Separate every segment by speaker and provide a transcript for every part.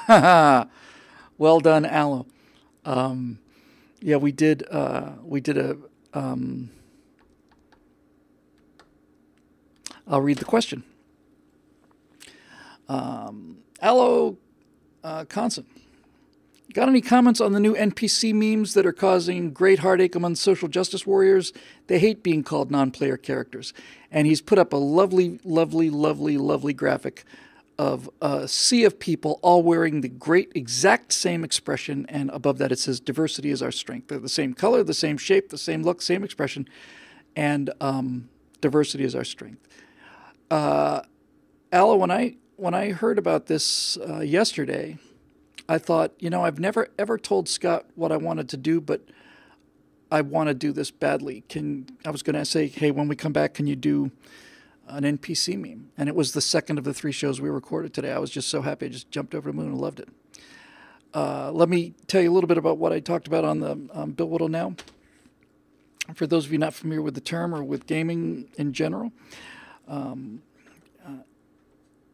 Speaker 1: Well done, Aloe. Yeah, we did a. I'll read the question. Aloe Constant. Got any comments on the new NPC memes that are causing great heartache among social justice warriors? They hate being called non-player characters. And he's put up a lovely, lovely, lovely, lovely graphic of a sea of people all wearing the great exact same expression. And above that it says, diversity is our strength. They're the same color, the same shape, the same look, same expression. And diversity is our strength. Aloe, when I heard about this yesterday, I thought, I've never ever told Scott what I wanted to do, but I want to do this badly. I was going to say, hey, when we come back, can you do an NPC meme? And it was the second of the 3 shows we recorded today. I was just so happy. I just jumped over the moon and loved it. Let me tell you a little bit about what I talked about on the Bill Whittle Now. For those of you not familiar with the term or with gaming in general,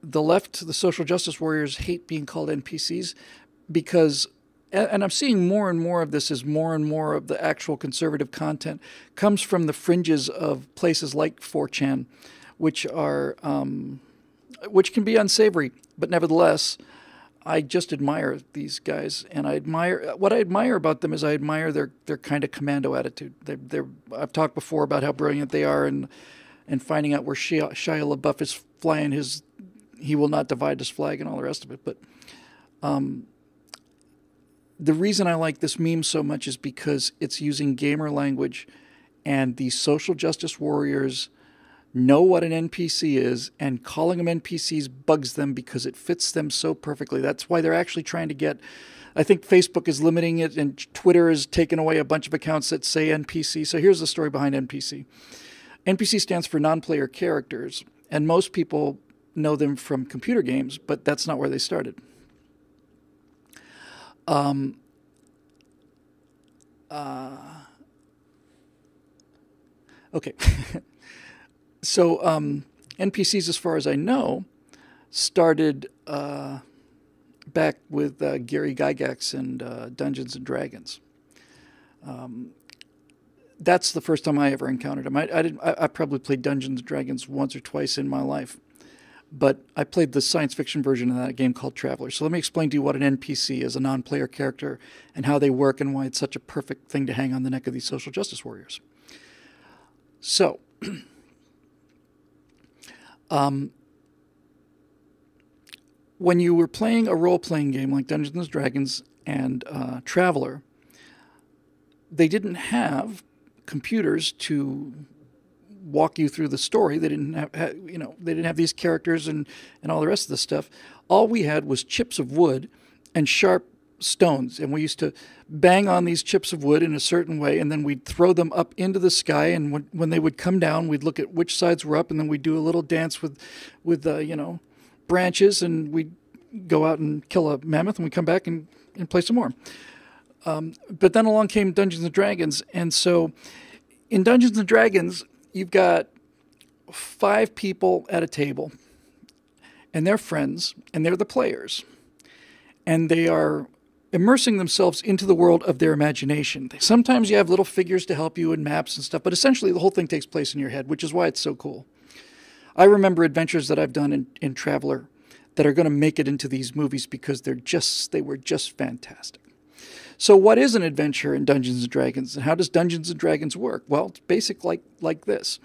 Speaker 1: the left, the social justice warriors, hate being called NPCs because, and I'm seeing more and more of this as more and more of the actual conservative content comes from the fringes of places like 4chan, which can be unsavory, but nevertheless, I just admire these guys, and what I admire about them is I admire their kind of commando attitude. I've talked before about how brilliant they are, and finding out where Shia LaBeouf is flying his "He will not divide his flag" and all the rest of it. But the reason I like this meme so much is because it's using gamer language, and the social justice warriors know what an NPC is, and calling them NPCs bugs them because it fits them so perfectly. That's why they're actually trying to get, I think Facebook is limiting it, and Twitter has taken away a bunch of accounts that say NPC. So here's the story behind NPC. NPC stands for non-player characters, and most people know them from computer games, but that's not where they started. Okay. So NPCs, as far as I know, started back with Gary Gygax and Dungeons and Dragons. That's the first time I ever encountered them. I probably played Dungeons and Dragons once or twice in my life, but I played the science fiction version of that game called Traveler. So let me explain to you what an NPC is, a non-player character, and how they work and why it's such a perfect thing to hang on the neck of these social justice warriors. So, when you were playing a role-playing game like Dungeons and Dragons and Traveler, they didn't have computers to walk you through the story. They didn't have, they didn't have these characters and all the rest of the stuff. All we had was chips of wood and sharp stones, and we used to bang on these chips of wood in a certain way, and then we'd throw them up into the sky, and when they would come down, we'd look at which sides were up, and then we'd do a little dance with branches, and we'd go out and kill a mammoth, and we'd come back and play some more. But then along came Dungeons and Dragons, and so in Dungeons and Dragons, you've got 5 people at a table, and they're friends, and they're the players, and they are immersing themselves into the world of their imagination. Sometimes you have little figures to help you in maps and stuff, but essentially the whole thing takes place in your head, which is why it's so cool. I remember adventures that I've done in Traveler that are going to make it into these movies because they were just fantastic. So what is an adventure in Dungeons & Dragons, and how does Dungeons & Dragons work? Well, it's basic like this.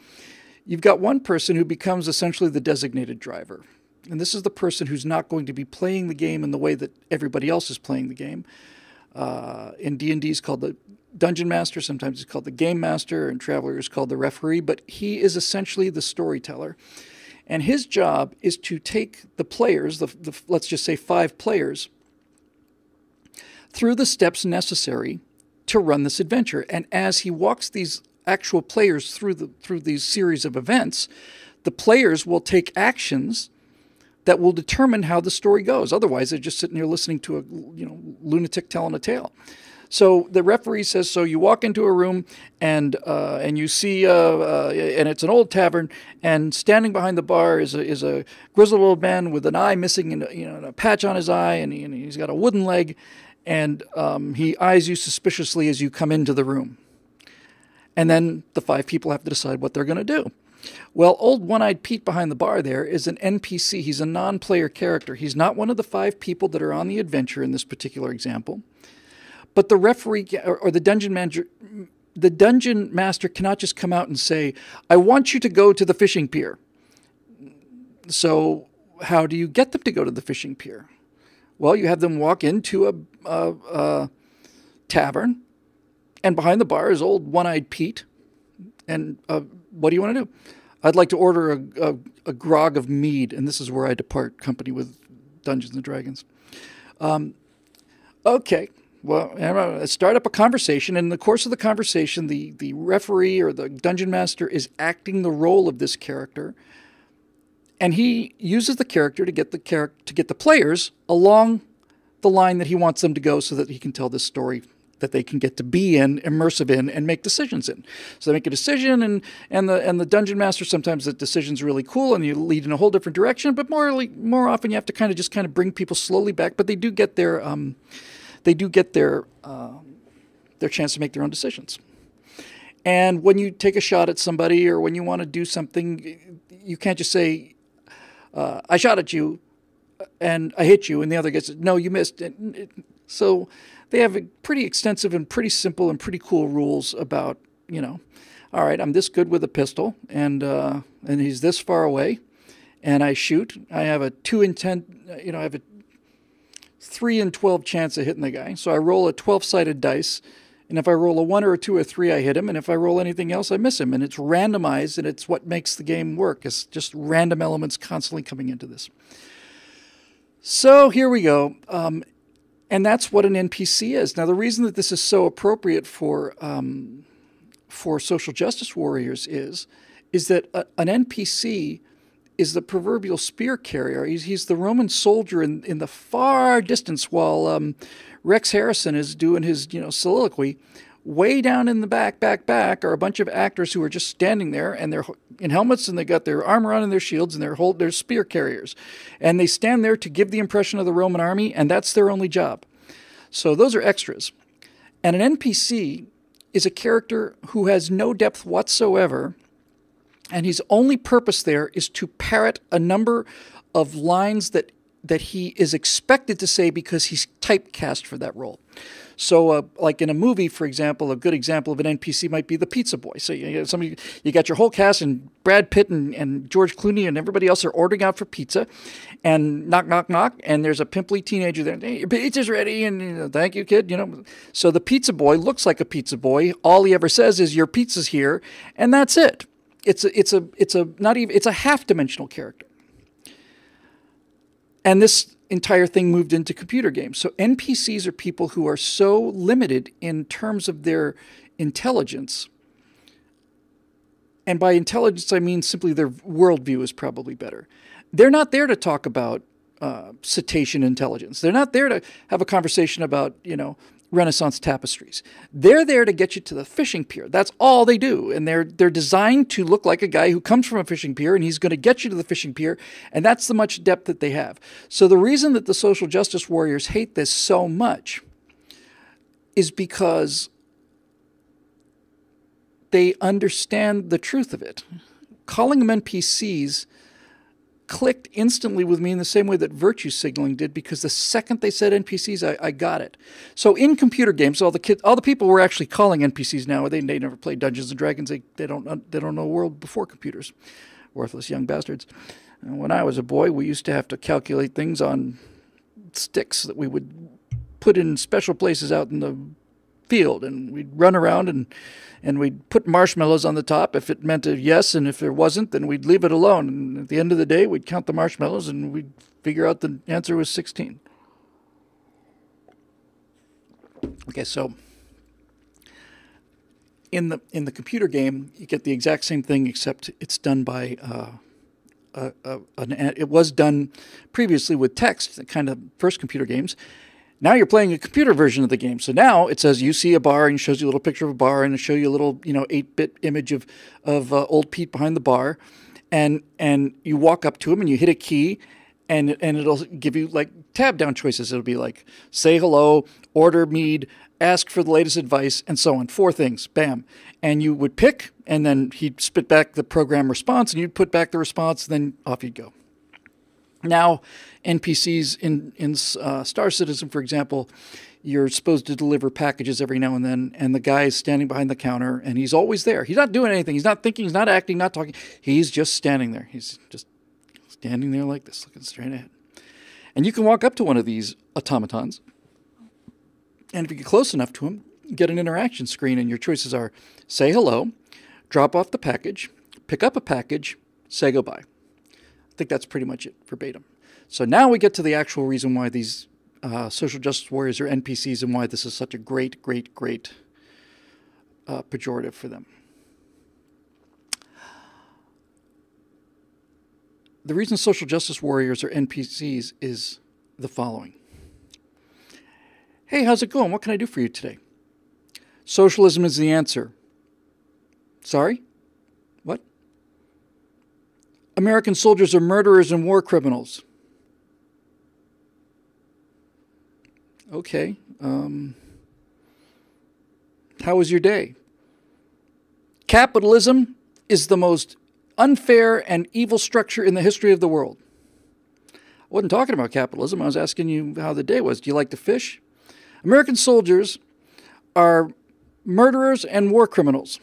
Speaker 1: You've got one person who becomes essentially the designated driver. And this is the person who's not going to be playing the game in the way that everybody else is playing the game. In D&D, it's called the Dungeon Master. Sometimes it's called the Game Master, and Traveler is called the Referee. But he is essentially the storyteller. And his job is to take the players, let's just say 5 players, through the steps necessary to run this adventure. And as he walks these actual players through these series of events, the players will take actions that will determine how the story goes. Otherwise, they're just sitting there listening to a lunatic telling a tale. So the referee says, so you walk into a room and you see, and it's an old tavern, and standing behind the bar is a grizzled old man with an eye missing, and a patch on his eye, and he's got a wooden leg, and he eyes you suspiciously as you come into the room. And then the 5 people have to decide what they're going to do. Well, old One-Eyed Pete behind the bar there is an NPC. He's a non-player character. He's not one of the 5 people that are on the adventure in this particular example. But the referee or the dungeon master cannot just come out and say, I want you to go to the fishing pier. So how do you get them to go to the fishing pier? Well, you have them walk into a tavern, and behind the bar is old One-Eyed Pete. And what do you want to do? I'd like to order a grog of mead, and this is where I depart company with Dungeons & Dragons. Okay. Well, start up a conversation, and in the course of the conversation, the referee or the dungeon master is acting the role of this character, and he uses the character to get the players along the line that he wants them to go, so that he can tell this story that they can get to be in, immersive in, and make decisions in. So they make a decision, and the dungeon master, sometimes the decision's really cool, and you lead in a whole different direction. But more often, you have to kind of bring people slowly back. But they do get their chance to make their own decisions. And when you take a shot at somebody, or when you want to do something, you can't just say, I shot at you and I hit you, and the other gets, no, you missed. So they have a pretty extensive and pretty simple and pretty cool rules about, all right, I'm this good with a pistol, and he's this far away, and I shoot. I have a 2 in 10, I have a 3 in 12 chance of hitting the guy. So I roll a 12-sided dice, and if I roll a 1 or a 2 or 3, I hit him, and if I roll anything else, I miss him. And it's randomized, and it's what makes the game work. It's just random elements constantly coming into this. So here we go. And that's what an NPC is. Now, the reason that this is so appropriate for social justice warriors is that an NPC is the proverbial spear carrier. He's the Roman soldier in the far distance, while Rex Harrison is doing his soliloquy. Way down in the back are a bunch of actors who are just standing there, and they're in helmets, and they got their armor on and their shields, and they're spear carriers. And they stand there to give the impression of the Roman army, and that's their only job. So those are extras. And an NPC is a character who has no depth whatsoever, and his only purpose there is to parrot a number of lines that he is expected to say because he's typecast for that role. So, like in a movie, for example, a good example of an NPC might be the pizza boy. So you got your whole cast, and Brad Pitt and George Clooney and everybody else are ordering out for pizza, and knock, knock, knock, and there's a pimply teenager there. Hey, your pizza's ready, and thank you, kid. So the pizza boy looks like a pizza boy. All he ever says is, "Your pizza's here," and that's it. It's a half-dimensional character. And this entire thing moved into computer games. So NPCs are people who are so limited in terms of their intelligence. And by intelligence, I mean simply their worldview is probably better. They're not there to talk about cetacean intelligence. They're not there to have a conversation about, Renaissance tapestries. They're there to get you to the fishing pier. That's all they do. And they're designed to look like a guy who comes from a fishing pier, and he's going to get you to the fishing pier, and that's the much depth that they have. So the reason that the social justice warriors hate this so much is because they understand the truth of it. Calling them NPCs clicked instantly with me in the same way that virtue signaling did, because the second they said NPCs, I got it. So in computer games, all the people we're actually calling NPCs now, they never played Dungeons and Dragons. They don't know a world before computers. Worthless young bastards. And when I was a boy, we used to have to calculate things on sticks that we would put in special places out in the field, and we'd run around and we'd put marshmallows on the top if it meant a yes, and if there wasn't, then we'd leave it alone. And at the end of the day, we'd count the marshmallows, and we'd figure out the answer was 16. Okay, so in the computer game, you get the exact same thing, except it's done by it was done previously with text, the kind of first computer games. Now you're playing a computer version of the game. So now it says you see a bar and it shows you a little picture of a bar and it shows you a little, 8-bit image of old Pete behind the bar. And you walk up to him and you hit a key and it'll give you like tab down choices. It'll be like say hello, order mead, ask for the latest advice, and so on. 4 things. Bam. And you would pick, and then he'd spit back the program response, and you'd put back the response, and then off you'd go. Now, NPCs in Star Citizen, for example, you're supposed to deliver packages every now and then, and the guy is standing behind the counter, and he's always there. He's not doing anything. He's not thinking. He's not acting, not talking. He's just standing there. He's just standing there like this, looking straight ahead. And you can walk up to one of these automatons, and if you get close enough to him, you get an interaction screen, and your choices are say hello, drop off the package, pick up a package, say goodbye. I think that's pretty much it, verbatim. So now we get to the actual reason why these social justice warriors are NPCs and why this is such a great pejorative for them. The reason social justice warriors are NPCs is the following. Hey, how's it going? What can I do for you today? Socialism is the answer. Sorry? What? American soldiers are murderers and war criminals. Okay. How was your day? Capitalism is the most unfair and evil structure in the history of the world. I wasn't talking about capitalism. I was asking you how the day was. Do you like to fish? American soldiers are murderers and war criminals.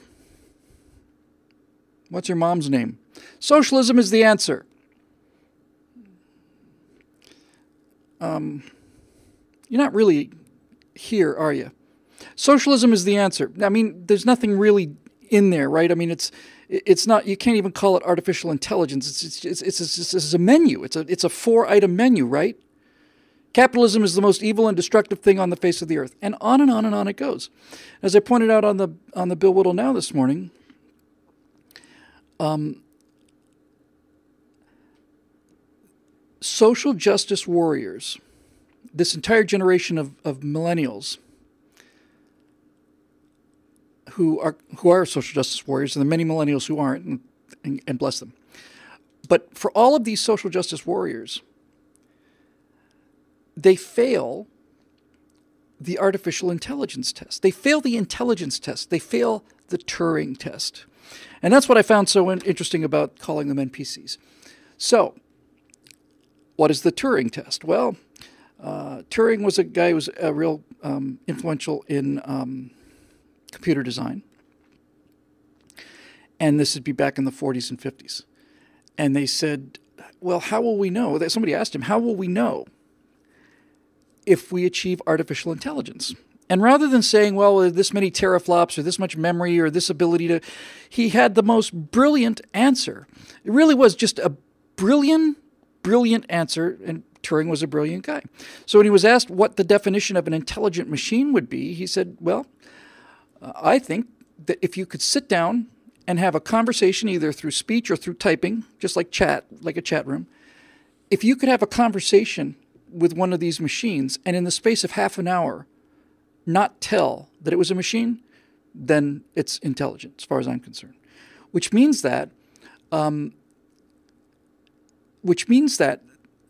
Speaker 1: What's your mom's name? Socialism is the answer. You're not really here, are you? Socialism is the answer. I mean, there's nothing really in there, right? I mean, it's not. You can't even call it artificial intelligence. It's a menu. It's a 4-item menu, right? Capitalism is the most evil and destructive thing on the face of the earth, and on and on and on it goes. As I pointed out on the Bill Whittle Now this morning, social justice warriors, this entire generation of millennials who are social justice warriors, and the many millennials who aren't, and bless them. But for all of these social justice warriors, they fail the artificial intelligence test. They fail the intelligence test. They fail the Turing test. And that's what I found so interesting about calling them NPCs. So, what is the Turing test? Well, Turing was a guy who was real influential in computer design. And this would be back in the 40s and 50s. And they said, well, how will we know? Somebody asked him, how will we know if we achieve artificial intelligence? And rather than saying, well, this many teraflops or this much memory or this ability to, he had the most brilliant answer. It really was just a brilliant answer, and Turing was a brilliant guy. So when he was asked what the definition of an intelligent machine would be, he said, well, I think that if you could sit down and have a conversation either through speech or through typing, just like chat, like a chat room, if you could have a conversation with one of these machines and in the space of half an hour not tell that it was a machine, then it's intelligent as far as I'm concerned. Which means that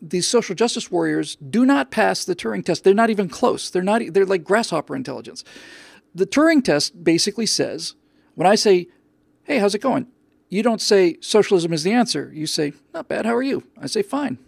Speaker 1: these social justice warriors do not pass the Turing test. They're not even close. They're like grasshopper intelligence. The Turing test basically says, when I say, hey, how's it going? You don't say socialism is the answer. You say, not bad, how are you? I say, fine.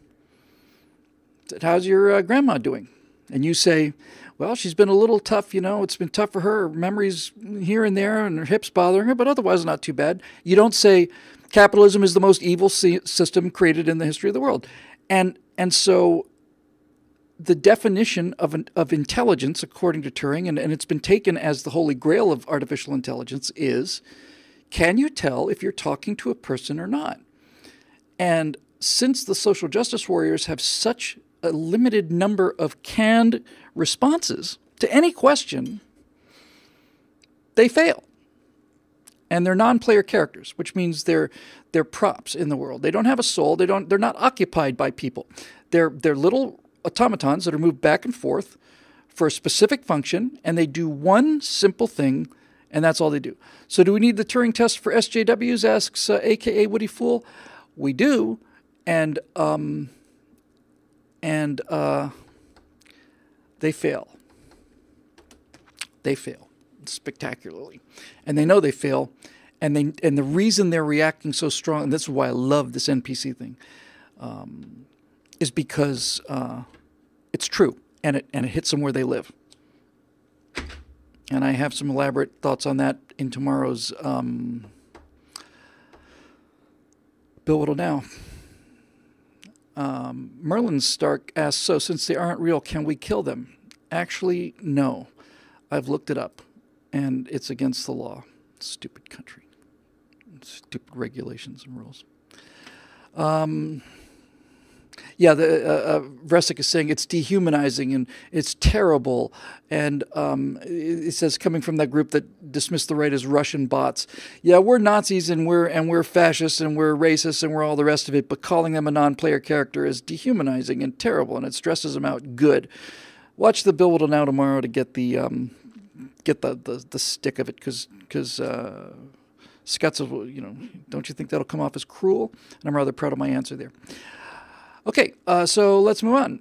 Speaker 1: I said, how's your grandma doing? And you say, well, she's been a little tough, it's been tough for her. Her memory's here and there and her hips bothering her, but otherwise not too bad. You don't say capitalism is the most evil system created in the history of the world. And so the definition of intelligence, according to Turing, and it's been taken as the holy grail of artificial intelligence, is, can you tell if you're talking to a person or not? And since the social justice warriors have such a limited number of canned responses to any question, they fail. And they're non-player characters, which means they're props in the world. They don't have a soul. They're not occupied by people. They're little automatons that are moved back and forth
Speaker 2: for a specific function, and they do one simple thing, and that's all they do. So do we need the Turing test for SJWs, asks AKA Woody Fool. We do, and they fail. They fail spectacularly, and they know they fail, and the reason they're reacting so strong, and this is why I love this NPC thing, is because it's true, and it hits them where they live. And I have some elaborate thoughts on that in tomorrow's Bill Whittle Now. Merlin Stark asks, so since they aren't real, can we kill them? Actually, no. I've looked it up, and it's against the law. Stupid country. Stupid regulations and rules. Yeah, Vresic is saying it's dehumanizing and it's terrible. And it says, coming from that group that dismissed the right as Russian bots. Yeah, we're Nazis and we're fascists and we're racists and we're all the rest of it. But calling them a non-player character is dehumanizing and terrible, and it stresses them out good. Watch the Bill Whittle Now tomorrow to get the stick of it, because Scott says, well, don't you think that'll come off as cruel? And I'm rather proud of my answer there. Okay, so let's move on.